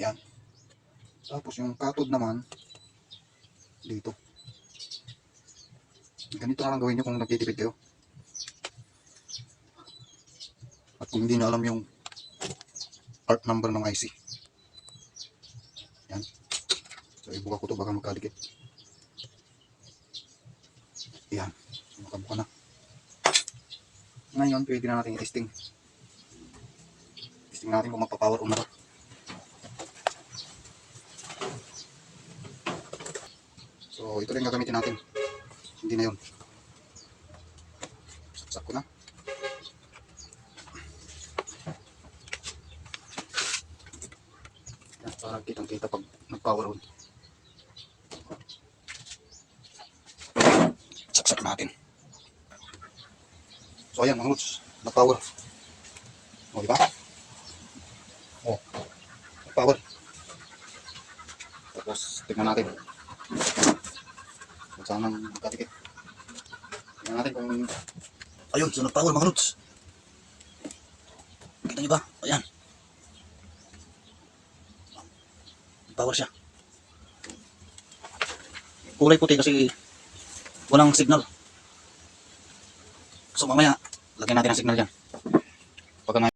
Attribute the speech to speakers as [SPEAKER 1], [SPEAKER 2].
[SPEAKER 1] Yan. Tapos yung cathode naman dito. Ganito na lang gawin nyo kung nagtitipid kayo. At kung hindi na alam yung part number ng IC. Yan. So ibuka ko to baka magkadikit. Yan. Nakabuka na. Ngayon pwede na natin i-testing. Testing natin kung magpa-power on na to. So ito lang gagamitin natin. Hindi na yun. Saksak ko na. Yan, para kitang kita pag nag-power on. Saksak natin. So ayan mga lods, nag-power. O diba? O, nag-power. Tapos tignan natin. Kung saan ang magkatikit. Tignan natin kung... Ayun, so nag-power mga lods. Kita nyo ba? Ayan. Nag-power siya. Kulay puti kasi walang signal. So mamaya, lagyan natin ang signal dyan.